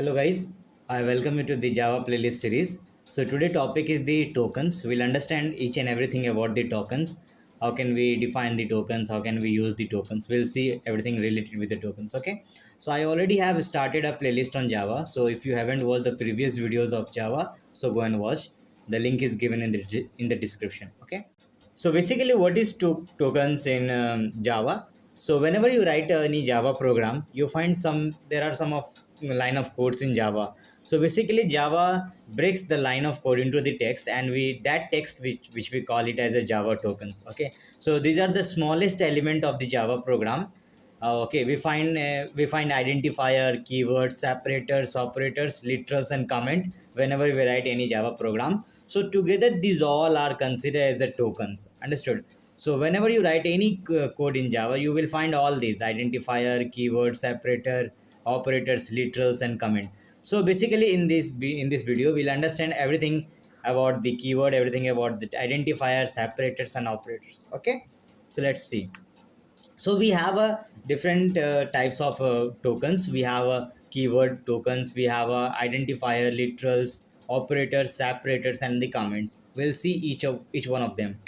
Hello guys, I welcome you to the Java playlist series. So today topic is the tokens. We'll understand each and everything about the tokens. How can we define the tokens? How can we use the tokens? We'll see everything related with the tokens. Okay. So I already have started a playlist on Java. So if you haven't watched the previous videos of Java, so go and watch. The link is given in the description. Okay. So basically, what is tokens in Java? So whenever you write any Java program, you find there are some of line of codes in Java. So basically, Java breaks the line of code into the text, and we that text which we call it as a Java tokens. Okay, so these are the smallest element of the Java program. Okay, we find identifier, keywords, separators, operators, literals, and comment whenever we write any Java program. So together, these all are considered as the tokens. Understood? So whenever you write any code in Java, you will find all these identifier, keyword, separator, operators, literals, and comment. So basically, in this video, we'll understand everything about the keyword, everything about the identifiers, separators, and operators. Okay, so let's see. So we have a different types of tokens. We have a keyword tokens, we have a identifier, literals, operators, separators, and the comments. We'll see each one of them.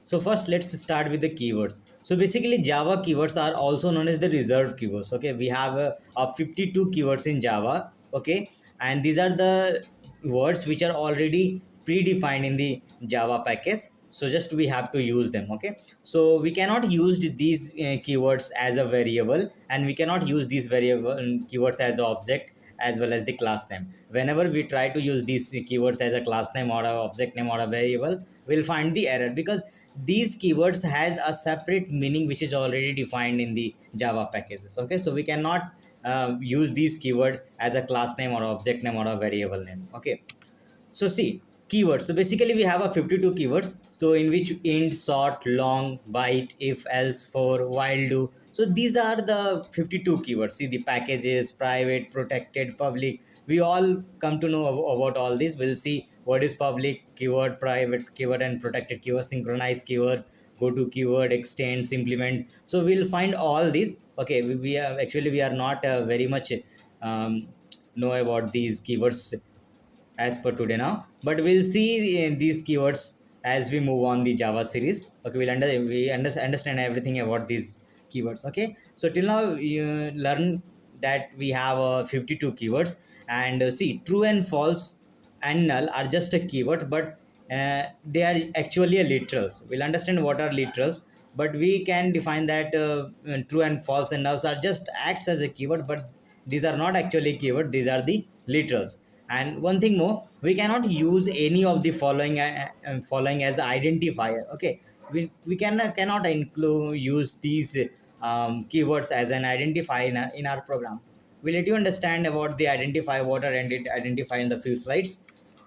So first, let's start with the keywords. So basically, Java keywords are also known as the reserved keywords. Okay, we have 52 keywords in Java. Okay, and these are the words which are already predefined in the Java package. So just we have to use them. Okay, so we cannot use these keywords as a variable, and we cannot use these variable keywords as an object as well as the class name. Whenever we try to use these keywords as a class name or a object name or a variable, we'll find the error because these keywords has a separate meaning which is already defined in the Java packages. Okay, so we cannot use these keyword as a class name or object name or a variable name. Okay, so see, keywords. So basically we have a 52 keywords. So in which int, sort, long, byte, if, else, for, while, do. So these are the 52 keywords. See, the packages, private, protected, public. We all come to know about all this. We'll see what is public keyword, private keyword, and protected keyword, synchronized keyword, go to keyword, extends, implement. So we'll find all these. Okay, we are actually we are not very much know about these keywords as per today now, but we'll see these keywords as we move on the Java series. Okay, understand everything about these keywords. Okay, so till now you learn that we have 52 keywords, and see, true and false and null are just a keyword, but they are actually a literals. We'll understand what are literals, but we can define that true and false and nulls are just acts as a keyword, but these are not actually keyword, these are the literals. And one thing more, we cannot use any of the following as identifier. Okay, we cannot include use these keywords as an identifier in our program. We'll let you understand about the identifier, what are identifier in the few slides.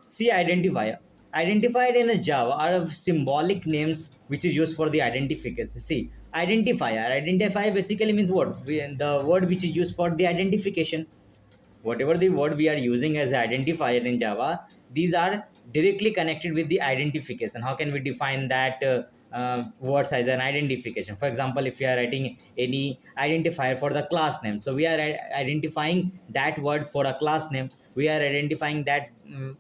See, identifier. Identifier in a Java are symbolic names which is used for the identification. See, identifier. Identifier basically means what? The word which is used for the identification. Whatever the word we are using as identifier in Java, these are directly connected with the identification. How can we define that words as an identification? For example, if we are writing any identifier for the class name, so we are identifying that word for a class name. We are identifying that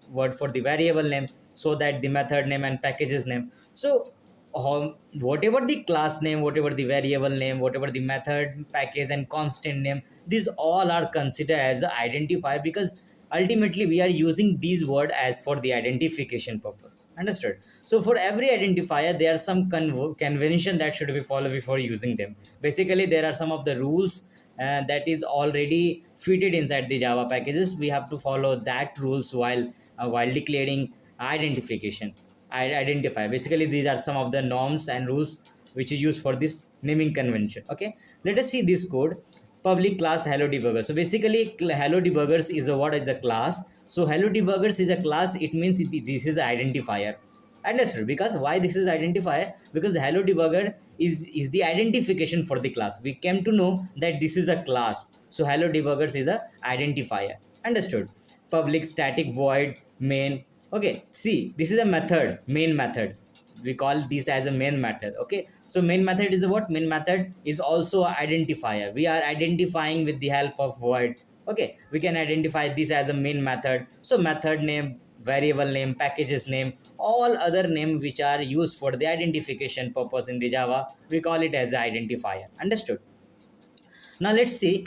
word for the variable name, so that the method name and packages name. So whatever the class name, whatever the variable name, whatever the method, package, and constant name, these all are considered as identifier because ultimately we are using these word as for the identification purpose. Understood? So for every identifier, there are some convention that should be followed before using them. Basically, there are some of the rules that is already fitted inside the Java packages. We have to follow that rules while declaring identification. Identify. Basically, these are some of the norms and rules which is used for this naming convention. Okay, let us see this code. Public class hello debugger. So basically, hello debuggers is what is a class. So hello debuggers is a class. It means this is identifier. Understood? Because why this is identifier? Because hello debugger is the identification for the class. We came to know that this is a class. So hello debuggers is a identifier. Understood? Public static void main. Okay, see, this is a method, main method. We call this as a main method. Okay, so main method is what? Main method is also identifier. We are identifying with the help of void Okay, we can identify this as a main method. So method name, variable name, packages name, all other name which are used for the identification purpose in the Java, we call it as an identifier. Understood? Now let's see.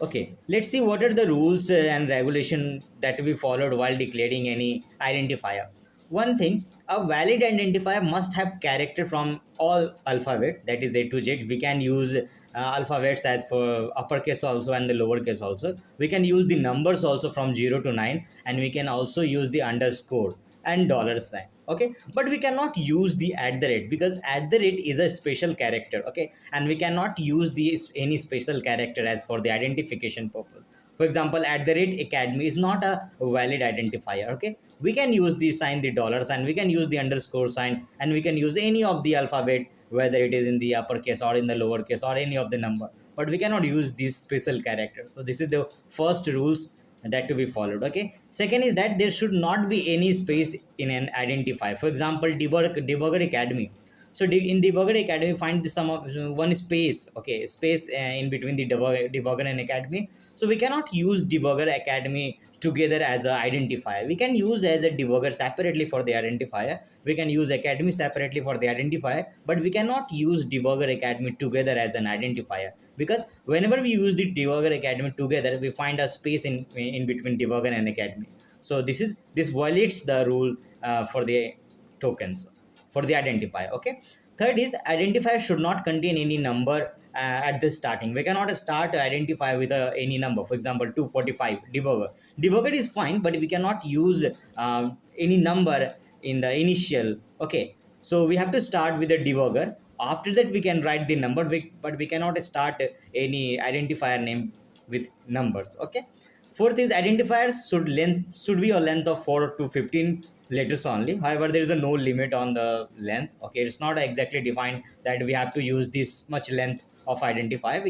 Okay, let's see what are the rules and regulation that we followed while declaring any identifier. One thing, a valid identifier must have character from all alphabet, that is A to Z. We can use alphabets as for uppercase also and the lowercase also. We can use the numbers also from 0 to 9, and we can also use the underscore and dollar sign. Okay, but we cannot use the at the rate, because at the rate is a special character. Okay, and we cannot use the any special character as for the identification purpose. For example, at the rate academy is not a valid identifier. Okay, we can use the sign, the dollar sign, we can use the underscore sign, and we can use any of the alphabet, whether it is in the uppercase or in the lowercase or any of the number, but we cannot use this special character. So this is the first rules that to be followed. Okay, second is that there should not be any space in an identifier. For example, debugger academy. So in debugger academy, find the sum of one space. Okay, space in between the debugger and academy. So we cannot use debugger academy together as a identifier. We can use as a debugger separately for the identifier, we can use academy separately for the identifier, but we cannot use debugger academy together as an identifier, because whenever we use the debugger academy together, we find a space in between debugger and academy. So this violates the rule for the tokens, for the identifier. Okay, third is identifier should not contain any number at the starting. We cannot start identifier with any number. For example, 245 debugger is fine, but we cannot use any number in the initial. Okay, so we have to start with a debugger. After that we can write the number, but we cannot start any identifier name with numbers. Okay, fourth is identifiers should be a length of 4 to 15 letters only. However, there is a no limit on the length. Okay, it's not exactly defined that we have to use this much length of identifier.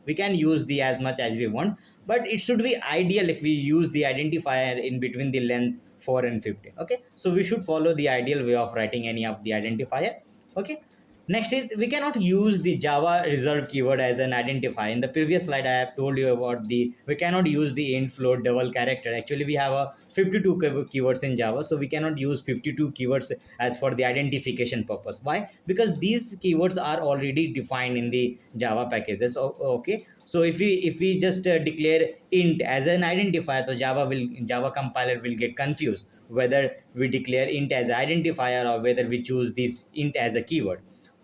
We can use the as much as we want, but it should be ideal if we use the identifier in between the length 4 and 15. Okay, so we should follow the ideal way of writing any of the identifier. Okay, next is we cannot use the Java reserved keyword as an identifier. In the previous slide, I have told you about the we cannot use the int, float, double character. Actually, we have a 52 keywords in Java, so we cannot use 52 keywords as for the identification purpose. Why? Because these keywords are already defined in the Java packages. Okay, so if we just declare int as an identifier, so Java compiler will get confused whether we declare int as an identifier or whether we choose this int as a keyword.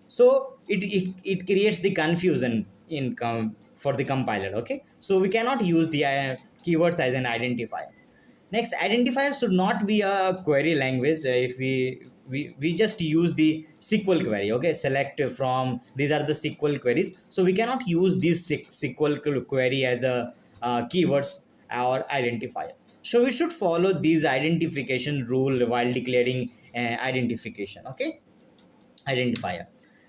So it creates the confusion for the compiler. Okay, so we cannot use the keywords as an identifier. Next, identifier should not be a query language. If we just use the SQL query. Okay, select from these are the SQL queries, so we cannot use this SQL query as a keywords or identifier. So we should follow these identification rule while declaring identification. Okay, identifier.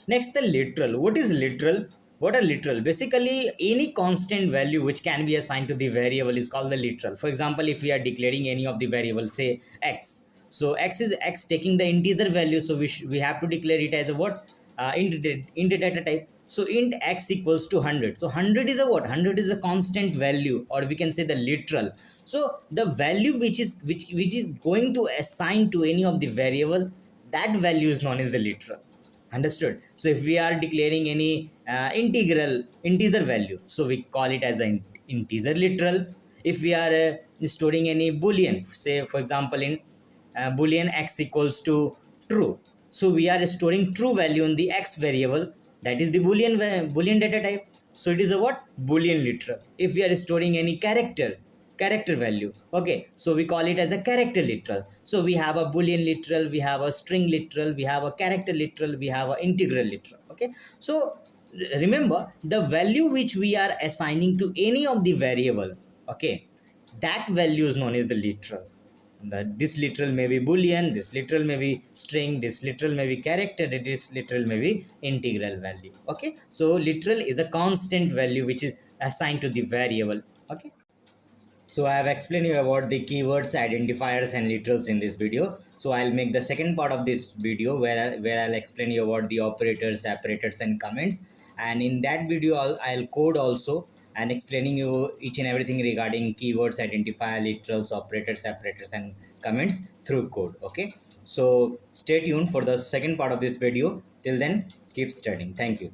Next, the literal. What is literal? What are literal? Basically, any constant value which can be assigned to the variable is called the literal. For example, if we are declaring any of the variables, say x, so x is x taking the integer value, so we have to declare it as a what? Int data type. So int x equals to 100. So 100 is a what? 100 is a constant value, or we can say the literal. So the value which is going to assign to any of the variable, that value is known as the literal. Understood? So if we are declaring any integer value, so we call it as an integer literal. If we are storing any boolean, say for example in boolean x equals to true, so we are storing true value in the x variable, that is the boolean data type. So it is a what? Boolean literal. If we are storing any character value, okay, so we call it as a character literal. So we have a boolean literal, we have a string literal, we have a character literal, we have an integral literal. Okay, so remember the value which we are assigning to any of the variable, okay, that value is known as the literal. This literal may be boolean, this literal may be string, this literal may be character, this literal may be integral value. Okay, so literal is a constant value which is assigned to the variable. Okay, so I have explained you about the keywords, identifiers and literals in this video. So I'll make the second part of this video where I'll explain you about the operators, separators and comments. And in that video, I'll code also, and explaining you each and everything regarding keywords, identifier, literals, operators, separators, and comments through code. Okay, so stay tuned for the second part of this video. Till then, keep studying. Thank you.